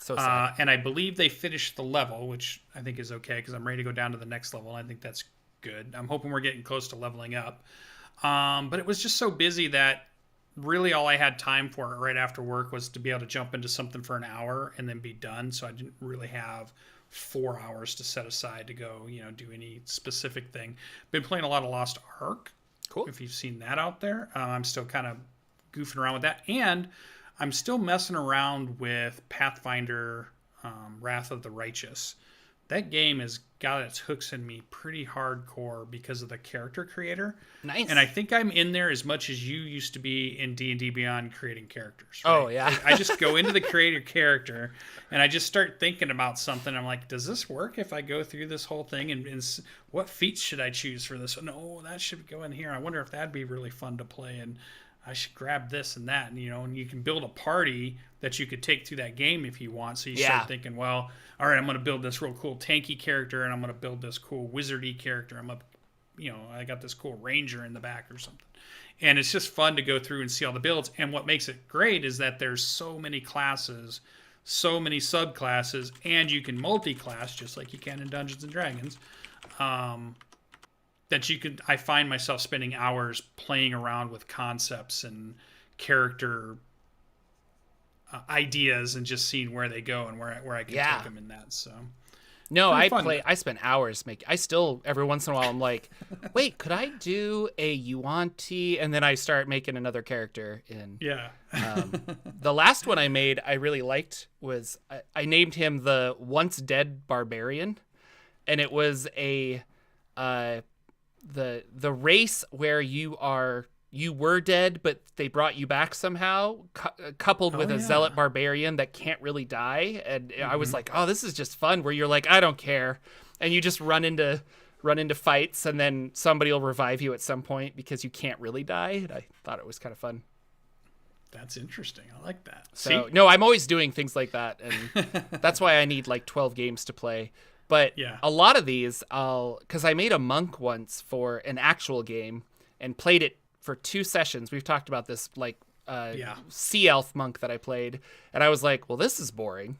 So sad. And I believe they finished the level, which I think is okay because I'm ready to go down to the next level. I think that's good. I'm hoping we're getting close to leveling up. But it was just so busy that really all I had time for right after work was to be able to jump into something for an hour and then be done. So I didn't really have 4 hours to set aside to go, do any specific thing. Been playing a lot of Lost Ark. Cool. If you've seen that out there, I'm still kind of goofing around with that. And I'm still messing around with Pathfinder Wrath of the Righteous. That game has got its hooks in me pretty hardcore because of the character creator. Nice. And I think I'm in there as much as you used to be in D&D Beyond creating characters. Right? Oh, yeah. Like, I just go into the creator character and I just start thinking about something. I'm like, does this work if I go through this whole thing? And what feats should I choose for this? No, that should go in here. I wonder if that'd be really fun to play. And I should grab this and that, and you can build a party that you could take through that game if you want. So you start thinking, well, all right, I'm going to build this real cool tanky character, and I'm going to build this cool wizardy character. I got this cool ranger in the back or something. And it's just fun to go through and see all the builds. And what makes it great is that there's so many classes, so many subclasses, and you can multi-class just like you can in Dungeons and Dragons. I find myself spending hours playing around with concepts and character ideas and just seeing where they go and where I can take them in that. So no, I spent hours I still every once in a while I'm like, wait, could I do a Yuan-Ti? And then I start making another character in. Yeah. The last one I made I really liked was I named him the Once Dead Barbarian, and it was a the race where you were dead, but they brought you back somehow, coupled with a zealot barbarian that can't really die. And I was like, oh, this is just fun, where you're like, I don't care. And you just run into fights, and then somebody will revive you at some point because you can't really die. And I thought it was kind of fun. That's interesting. I like that. So, no, I'm always doing things like that. And that's why I need like 12 games to play. But a lot of these, because I made a monk once for an actual game and played it for 2 sessions. We've talked about this, sea elf monk that I played, and I was like, well, this is boring.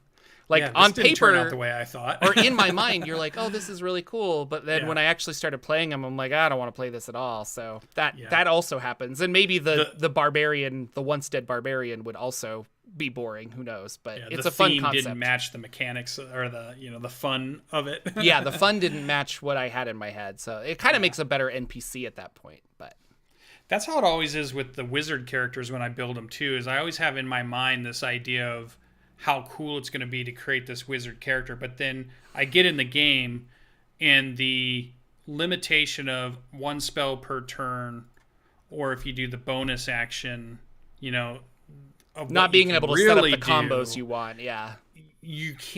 Like, on paper, turn out the way I thought. or in my mind, you're like, oh, this is really cool. But then when I actually started playing them, I'm like, I don't want to play this at all. So that also happens. And maybe the barbarian, the once dead barbarian, would also be boring. Who knows? But it's a fun concept. Didn't match the mechanics or the fun of it. Yeah, the fun didn't match what I had in my head. So it kind of makes a better NPC at that point. But that's how it always is with the wizard characters when I build them too. Is I always have in my mind this idea of how cool it's going to be to create this wizard character, but then I get in the game and the limitation of 1 spell per turn, or if you do the bonus action, of not being able to set up the combos you want. Yeah.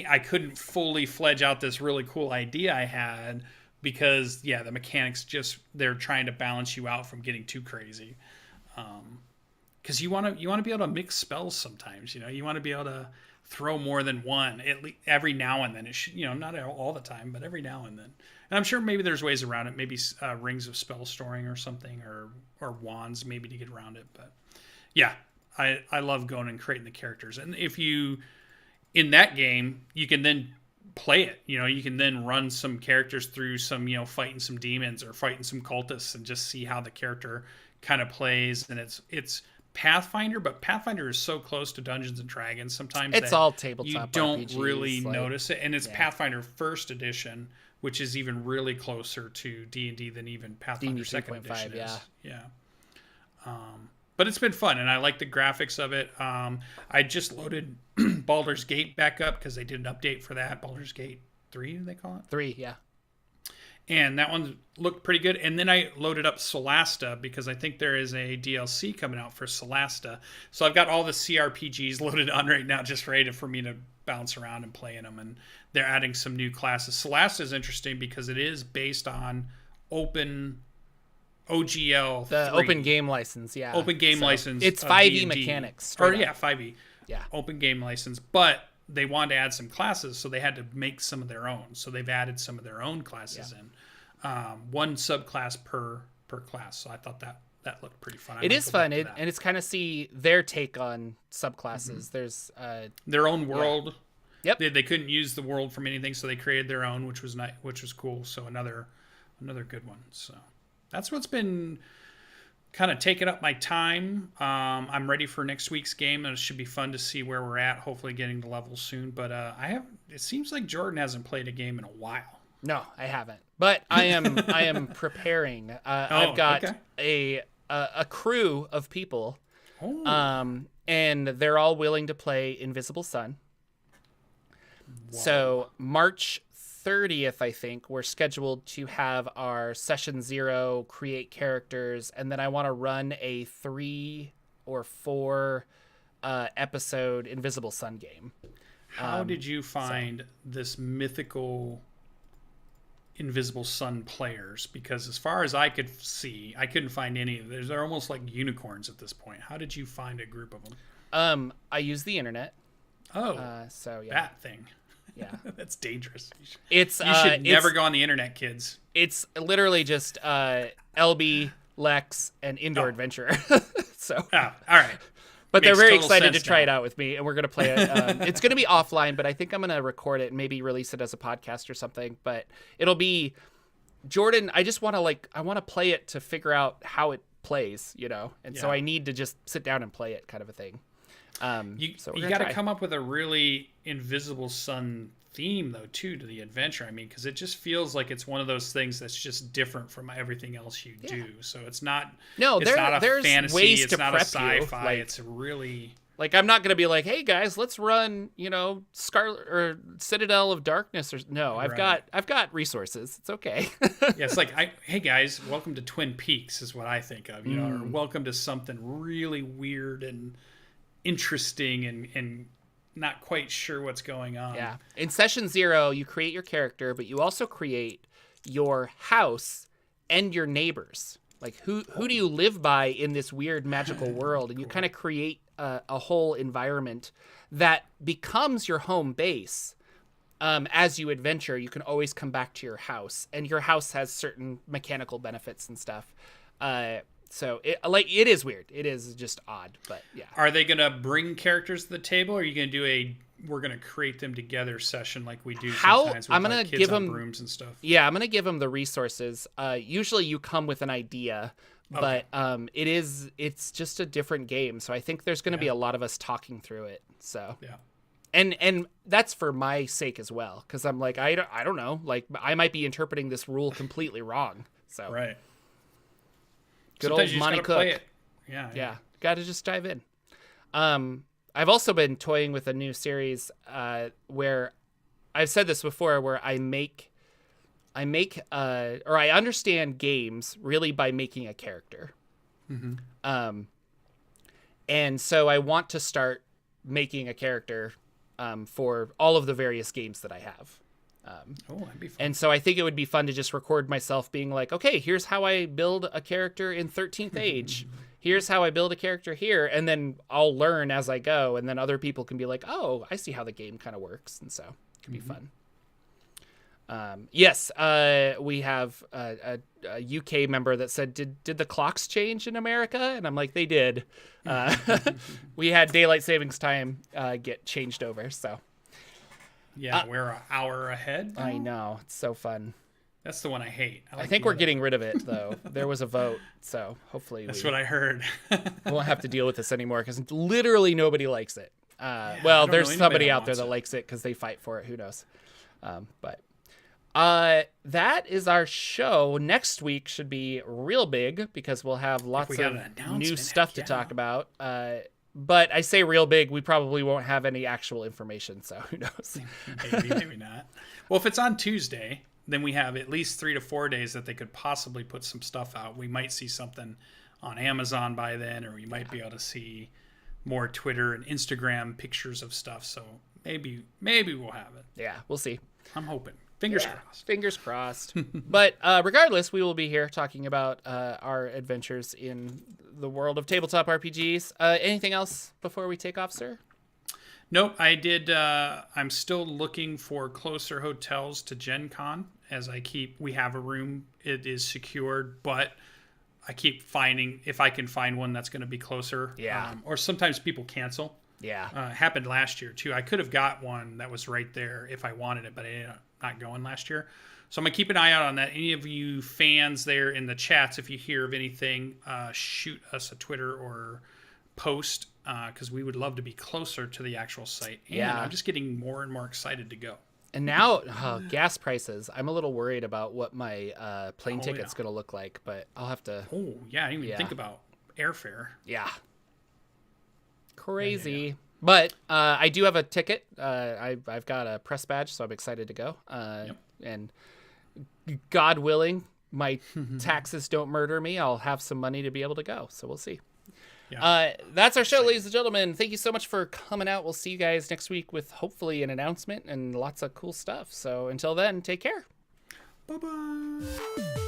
I couldn't fully fledge out this really cool idea I had because the mechanics they're trying to balance you out from getting too crazy. Cause you want to be able to mix spells sometimes, you want to be able to throw more than one at least every now and then. It should, not all the time, but every now and then. And I'm sure maybe there's ways around it. Maybe rings of spell storing or something, or wands maybe to get around it. But I love going and creating the characters. And if you, in that game, you can then play it. You can then run some characters through some, fighting some demons or fighting some cultists and just see how the character kind of plays. And it's Pathfinder, but Pathfinder is so close to Dungeons and Dragons sometimes it's all tabletop. You don't RPGs, really notice it, and it's Pathfinder First Edition, which is even really closer to D&D than even Pathfinder D&D Second Edition is. Yeah. But it's been fun, and I like the graphics of it. I just loaded Baldur's Gate back up because they did an update for that. Baldur's Gate 3, do they call it? 3, yeah. And that one looked pretty good. And then I loaded up Solasta because I think there is a DLC coming out for Solasta. So I've got all the CRPGs loaded on right now, just ready for me to bounce around and play in them. And they're adding some new classes. Solasta is interesting because it is based on open OGL. The 3. open game license, yeah. Open game license. It's 5e mechanics. 5e. Yeah. Open game license. But they wanted to add some classes, so they had to make some of their own. So they've added some of their own classes in. 1 subclass per class. So I thought that looked pretty fun. It is fun, and it's kind of see their take on subclasses. There's their own world. Yep. They couldn't use the world from anything, so they created their own, which was which was cool. So another good one. So that's what's been kind of taking up my time. I'm ready for next week's game, and it should be fun to see where we're at. Hopefully, getting to level soon. But it seems like Jordan hasn't played a game in a while. No, I haven't. But I am preparing. I've got a crew of people, and they're all willing to play Invisible Sun. Wow. So March 30th, I think, we're scheduled to have our session 0, create characters, and then I want to run a 3 or 4 episode Invisible Sun game. How did you find this mythical Invisible Sun players? Because as far as I could see, I couldn't find any. They're almost like unicorns at this point. How did you find a group of them? I use the internet. So yeah, that thing. Yeah, that's dangerous. You should never go on the internet, kids. It's literally just LB, Lex, and Indoor Adventurer. So, all right. But they're very excited to try it out with me, and we're going to play it. It's going to be offline, but I think I'm going to record it and maybe release it as a podcast or something. But it'll be Jordan. I just want to I want to play it to figure out how it plays, and so I need to just sit down and play it, kind of a thing. You got to come up with a really Invisible Sun theme, though, too, to the adventure. I mean, because it just feels like it's one of those things that's just different from everything else you do. So it's not. No, it's not a fantasy. Ways it's to not prep a sci-fi. It's really. I'm not going to be like, hey guys, let's run, Scarlet or Citadel of Darkness or no. I've got resources. It's okay. Yeah, it's hey guys, welcome to Twin Peaks is what I think of, or welcome to something really weird and interesting and not quite sure what's going on. Yeah. In session 0, you create your character, but you also create your house and your neighbors. Who do you live by in this weird magical world? And you kind of create a whole environment that becomes your home base. As you adventure, you can always come back to your house, and your house has certain mechanical benefits and stuff. So it is weird. It is just odd, but yeah. Are they going to bring characters to the table, or are you going to do we're going to create them together sess like we do sometimes with I'm going to kids give on them brooms and stuff? Yeah, I'm going to give them the resources. Usually you come with an idea, but it's just a different game. So I think there's going to be a lot of us talking through it. So yeah. And that's for my sake as well, because I'm I don't know. I might be interpreting this rule completely wrong. So right. Good old Monty Cook. Yeah. Got to just dive in. I've also been toying with a new series where I've said this before, where I understand games really by making a character. Mm-hmm. And so I want to start making a character for all of the various games that I have. That'd be fun. And so I think it would be fun to just record myself being okay, here's how I build a character in 13th Age. Here's how I build a character here. And then I'll learn as I go. And then other people can be oh, I see how the game kind of works. And so it could be fun. Yes, we have a UK member that said, did the clocks change in America? And I'm they did. We had daylight savings time get changed over, so. Yeah, we're an hour ahead now? I know. It's so fun. That's the one I hate. I think we're getting rid of it, though. There was a vote, so hopefully That's what I heard. We won't have to deal with this anymore, because literally nobody likes it. There's somebody out there that likes it because they fight for it. Who knows? But that is our show. Next week should be real big, because we'll have lots of new stuff to talk about. But I say real big, we probably won't have any actual information, so who knows? Maybe not. Well, if it's on Tuesday, then we have at least 3 to 4 days that they could possibly put some stuff out. We might see something on Amazon by then, or we might be able to see more Twitter and Instagram pictures of stuff. So maybe we'll have it. Yeah, we'll see. I'm hoping. Fingers crossed. Fingers crossed. But regardless, we will be here talking about our adventures in the world of tabletop RPGs. Anything else before we take off, sir? Nope, I did. I'm still looking for closer hotels to Gen Con, as we have a room. It is secured, but I keep finding if I can find one that's going to be closer. Yeah. Or sometimes people cancel. Yeah. Happened last year too. I could have got one that was right there if I wanted it, but I ended up not going last year. So I'm gonna keep an eye out on that. Any of you fans there in the chats, if you hear of anything, shoot us a Twitter or post, because we would love to be closer to the actual site. And I'm just getting more and more excited to go. And now, gas prices. I'm a little worried about what my plane ticket's going to look like, but I'll have to... Oh, yeah, I didn't even think about airfare. Yeah. Crazy. Yeah. But I do have a ticket. I've got a press badge, so I'm excited to go. And God willing, my taxes don't murder me. I'll have some money to be able to go, so we'll see. Yeah. That's our show, ladies and gentlemen. Thank you so much for coming out. We'll see you guys next week with hopefully an announcement and lots of cool stuff. So until then, take care. Bye-bye.